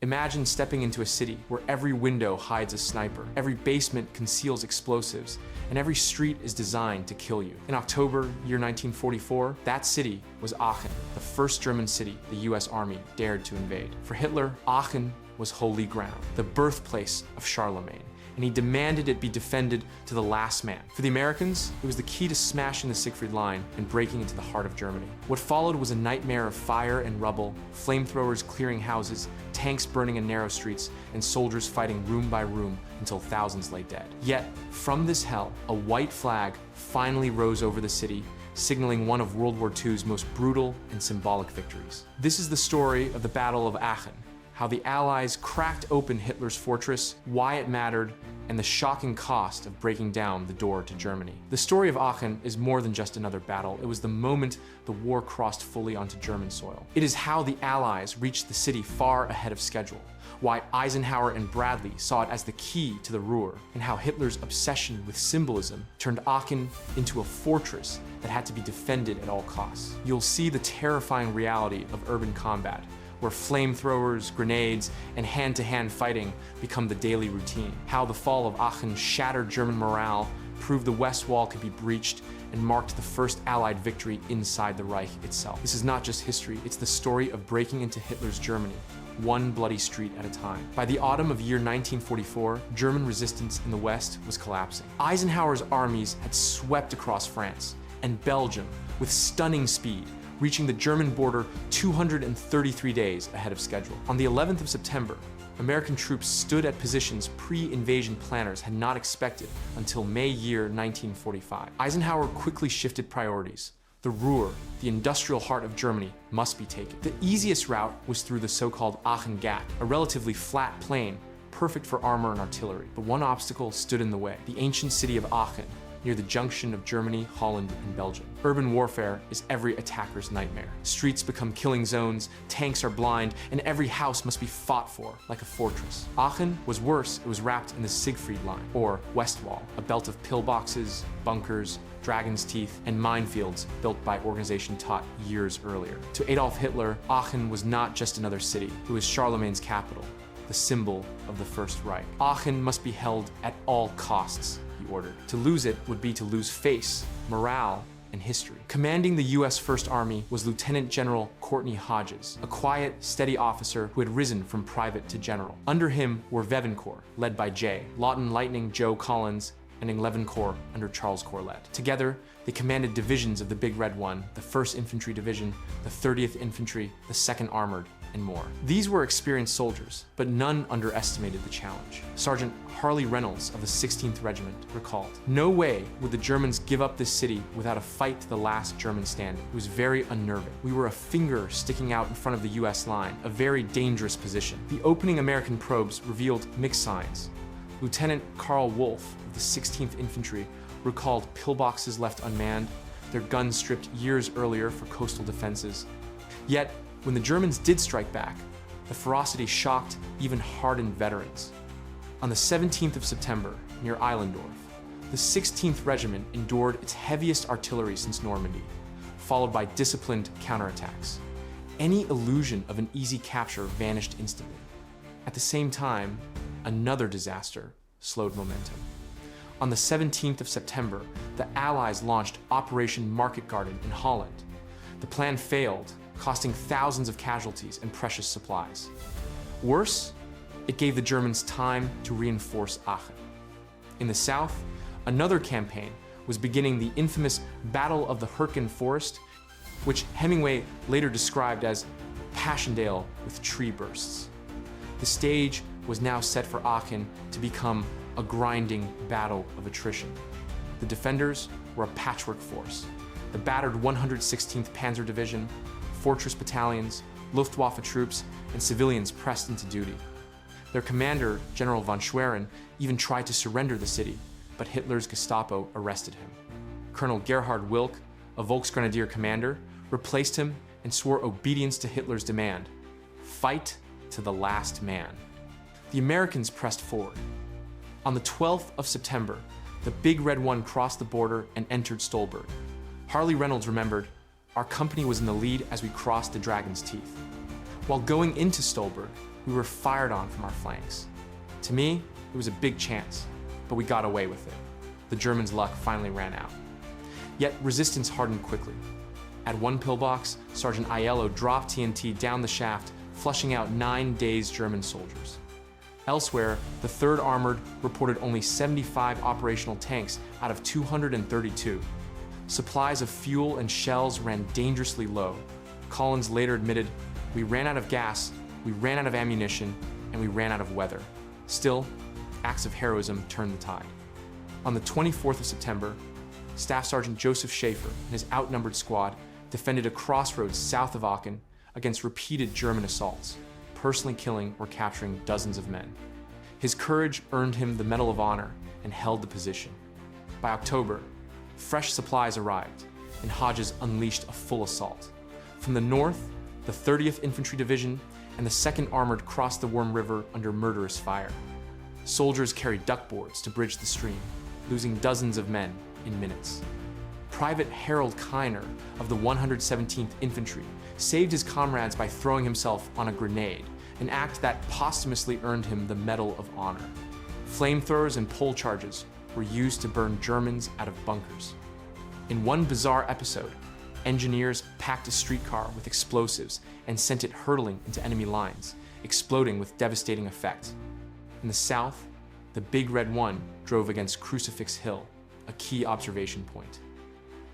Imagine stepping into a city where every window hides a sniper, every basement conceals explosives, and every street is designed to kill you. In October, year 1944, that city was Aachen, the first German city the US Army dared to invade. For Hitler, Aachen was holy ground, the birthplace of Charlemagne, and he demanded it be defended to the last man. For the Americans, it was the key to smashing the Siegfried Line and breaking into the heart of Germany. What followed was a nightmare of fire and rubble, flamethrowers clearing houses, tanks burning in narrow streets, and soldiers fighting room by room until thousands lay dead. Yet, from this hell, a white flag finally rose over the city, signaling one of World War II's most brutal and symbolic victories. This is the story of the Battle of Aachen, how the Allies cracked open Hitler's fortress, why it mattered, and the shocking cost of breaking down the door to Germany. The story of Aachen is more than just another battle. It was the moment the war crossed fully onto German soil. It is how the Allies reached the city far ahead of schedule, why Eisenhower and Bradley saw it as the key to the Ruhr, and how Hitler's obsession with symbolism turned Aachen into a fortress that had to be defended at all costs. You'll see the terrifying reality of urban combat, where flamethrowers, grenades, and hand-to-hand fighting become the daily routine. How the fall of Aachen shattered German morale, proved the West Wall could be breached, and marked the first Allied victory inside the Reich itself. This is not just history, it's the story of breaking into Hitler's Germany, one bloody street at a time. By the autumn of year 1944, German resistance in the West was collapsing. Eisenhower's armies had swept across France and Belgium with stunning speed, reaching the German border 233 days ahead of schedule. On the 11th of September, American troops stood at positions pre-invasion planners had not expected until May year 1945. Eisenhower quickly shifted priorities. The Ruhr, the industrial heart of Germany, must be taken. The easiest route was through the so-called Aachen Gap, a relatively flat plain, perfect for armor and artillery. But one obstacle stood in the way: the ancient city of Aachen, near the junction of Germany, Holland, and Belgium. Urban warfare is every attacker's nightmare. Streets become killing zones, tanks are blind, and every house must be fought for like a fortress. Aachen was worse. It was wrapped in the Siegfried Line, or West Wall, a belt of pillboxes, bunkers, dragon's teeth, and minefields built by organization taught years earlier. To Adolf Hitler, Aachen was not just another city. It was Charlemagne's capital, the symbol of the First Reich. Aachen must be held at all costs, he ordered. To lose it would be to lose face, morale, and history. Commanding the US First Army was Lieutenant General Courtney Hodges, a quiet, steady officer who had risen from private to general. Under him were Vevan Corps, led by Jay, Lawton Lightning Joe Collins, and 11 Corps under Charles Corlett. Together, they commanded divisions of the Big Red One, the 1st Infantry Division, the 30th Infantry, the 2nd Armored, and more. These were experienced soldiers, but none underestimated the challenge. Sergeant Harley Reynolds of the 16th Regiment recalled, "No way would the Germans give up this city without a fight to the last German standing. It was very unnerving. We were a finger sticking out in front of the US line, a very dangerous position." The opening American probes revealed mixed signs. Lieutenant Carl Wolfe of the 16th Infantry recalled pillboxes left unmanned, their guns stripped years earlier for coastal defenses. Yet, when the Germans did strike back, the ferocity shocked even hardened veterans. On the 17th of September, near Eilendorf, the 16th Regiment endured its heaviest artillery since Normandy, followed by disciplined counterattacks. Any illusion of an easy capture vanished instantly. At the same time, another disaster slowed momentum. On the 17th of September, the Allies launched Operation Market Garden in Holland. The plan failed, costing thousands of casualties and precious supplies. Worse, it gave the Germans time to reinforce Aachen. In the south, another campaign was beginning, the infamous Battle of the Hürtgen Forest, which Hemingway later described as Passchendaele with tree bursts. The stage was now set for Aachen to become a grinding battle of attrition. The defenders were a patchwork force. The battered 116th Panzer Division, fortress battalions, Luftwaffe troops, and civilians pressed into duty. Their commander, General von Schwerin, even tried to surrender the city, but Hitler's Gestapo arrested him. Colonel Gerhard Wilk, a Volksgrenadier commander, replaced him and swore obedience to Hitler's demand: fight to the last man. The Americans pressed forward. On the 12th of September, the Big Red One crossed the border and entered Stolberg. Harley Reynolds remembered, "Our company was in the lead as we crossed the Dragon's Teeth." While going into Stolberg, we were fired on from our flanks. To me, it was a big chance, but we got away with it. The Germans' luck finally ran out. Yet resistance hardened quickly. At one pillbox, Sergeant Aiello dropped TNT down the shaft, flushing out 9 dazed German soldiers. Elsewhere, the 3rd Armored reported only 75 operational tanks out of 232. Supplies of fuel and shells ran dangerously low. Collins later admitted, "We ran out of gas, we ran out of ammunition, and we ran out of weather." Still, acts of heroism turned the tide. On the 24th of September, Staff Sergeant Joseph Schaefer and his outnumbered squad defended a crossroads south of Aachen against repeated German assaults, personally killing or capturing dozens of men. His courage earned him the Medal of Honor and held the position. By October, fresh supplies arrived, and Hodges unleashed a full assault. From the north, the 30th Infantry Division and the 2nd Armored crossed the Worm River under murderous fire. Soldiers carried duckboards to bridge the stream, losing dozens of men in minutes. Private Harold Kiner of the 117th Infantry saved his comrades by throwing himself on a grenade, an act that posthumously earned him the Medal of Honor. Flamethrowers and pole charges were used to burn Germans out of bunkers. In one bizarre episode, engineers packed a streetcar with explosives and sent it hurtling into enemy lines, exploding with devastating effect. In the south, the Big Red One drove against Crucifix Hill, a key observation point.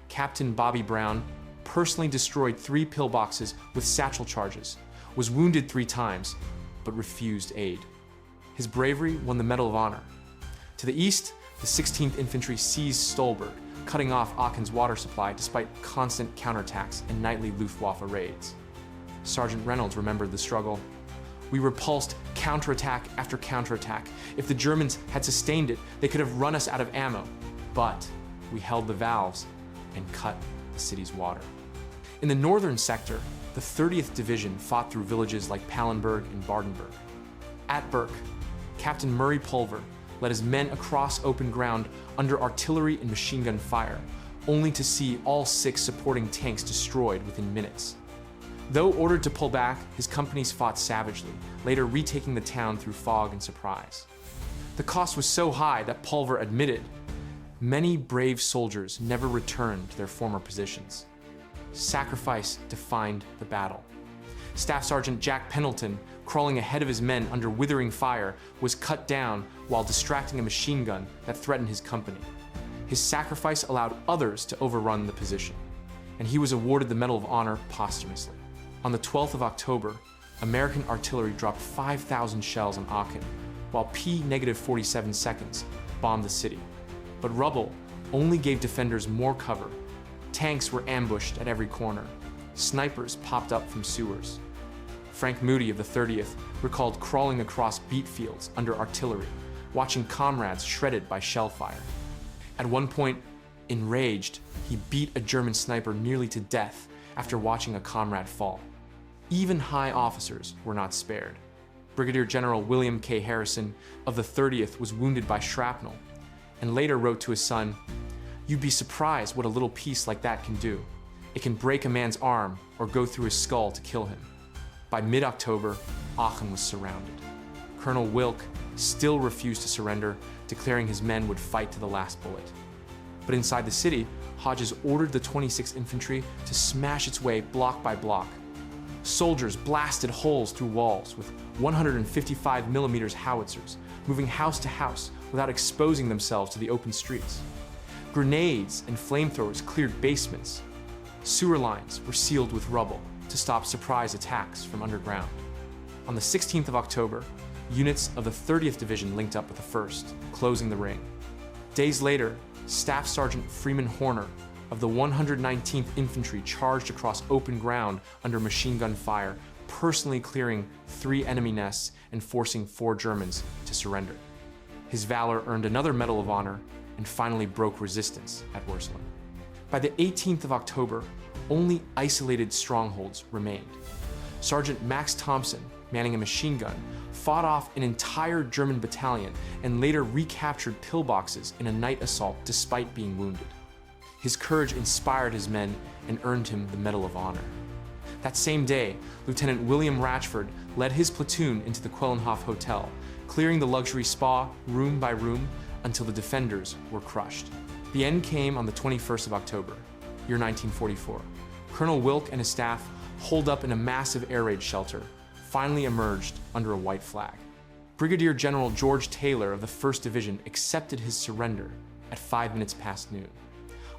Captain Bobbie Brown personally destroyed 3 pillboxes with satchel charges, was wounded 3 times, but refused aid. His bravery won the Medal of Honor. To the east, the 16th Infantry seized Stolberg, cutting off Aachen's water supply despite constant counterattacks and nightly Luftwaffe raids. Sergeant Reynolds remembered the struggle. "We repulsed counterattack after counterattack. If the Germans had sustained it, they could have run us out of ammo. But we held the valves and cut the city's water." In the northern sector, the 30th Division fought through villages like Pallenberg and Bardenberg. At Burke, Captain Murray Pulver led his men across open ground under artillery and machine gun fire, only to see all 6 supporting tanks destroyed within minutes. Though ordered to pull back, his companies fought savagely, later retaking the town through fog and surprise. The cost was so high that Pulver admitted, "Many brave soldiers never returned to their former positions." Sacrifice defined the battle. Staff Sergeant Jack Pendleton, crawling ahead of his men under withering fire, was cut down while distracting a machine gun that threatened his company. His sacrifice allowed others to overrun the position, and he was awarded the Medal of Honor posthumously. On the 12th of October, American artillery dropped 5,000 shells on Aachen, while P-47 seconds bombed the city. But rubble only gave defenders more cover. Tanks were ambushed at every corner. Snipers popped up from sewers. Frank Moody of the 30th recalled crawling across beet fields under artillery, watching comrades shredded by shell fire. At one point, enraged, he beat a German sniper nearly to death after watching a comrade fall. Even high officers were not spared. Brigadier General William K. Harrison of the 30th was wounded by shrapnel, and later wrote to his son, "You'd be surprised what a little piece like that can do. It can break a man's arm or go through his skull to kill him." By mid-October, Aachen was surrounded. Colonel Wilk still refused to surrender, declaring his men would fight to the last bullet. But inside the city, Hodges ordered the 26th Infantry to smash its way block by block. Soldiers blasted holes through walls with 155mm howitzers, moving house to house without exposing themselves to the open streets. Grenades and flamethrowers cleared basements. Sewer lines were sealed with rubble to stop surprise attacks from underground. On the 16th of October, units of the 30th Division linked up with the 1st, closing the ring. Days later, Staff Sergeant Freeman Horner of the 119th Infantry charged across open ground under machine gun fire, personally clearing 3 enemy nests and forcing 4 Germans to surrender. His valor earned another Medal of Honor and finally broke resistance at Würselen. By the 18th of October, only isolated strongholds remained. Sergeant Max Thompson, manning a machine gun, fought off an entire German battalion and later recaptured pillboxes in a night assault despite being wounded. His courage inspired his men and earned him the Medal of Honor. That same day, Lieutenant William Ratchford led his platoon into the Quellenhof Hotel, clearing the luxury spa room by room until the defenders were crushed. The end came on the 21st of October, year 1944. Colonel Wilk and his staff, holed up in a massive air raid shelter, finally emerged under a white flag. Brigadier General George Taylor of the First Division accepted his surrender at 5 minutes past noon.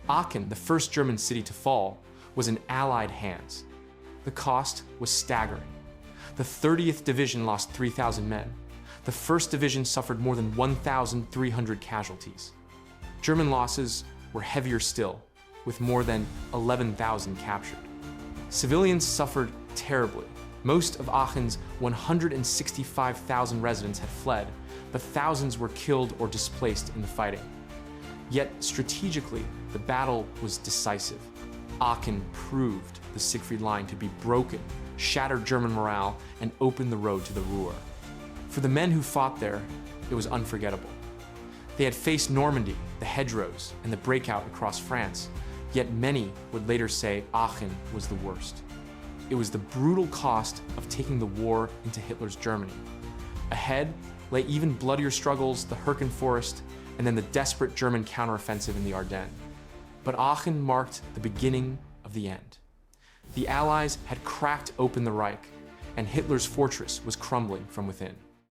Aachen, the first German city to fall, was in Allied hands. The cost was staggering. The 30th Division lost 3,000 men. The 1st Division suffered more than 1,300 casualties. German losses were heavier still, with more than 11,000 captured. Civilians suffered terribly. Most of Aachen's 165,000 residents had fled, but thousands were killed or displaced in the fighting. Yet strategically, the battle was decisive. Aachen proved the Siegfried Line to be broken, shattered German morale, and opened the road to the Ruhr. For the men who fought there, it was unforgettable. They had faced Normandy, the hedgerows, and the breakout across France, yet many would later say Aachen was the worst. It was the brutal cost of taking the war into Hitler's Germany. Ahead lay even bloodier struggles, the Hürtgen Forest, and then the desperate German counteroffensive in the Ardennes. But Aachen marked the beginning of the end. The Allies had cracked open the Reich, and Hitler's fortress was crumbling from within.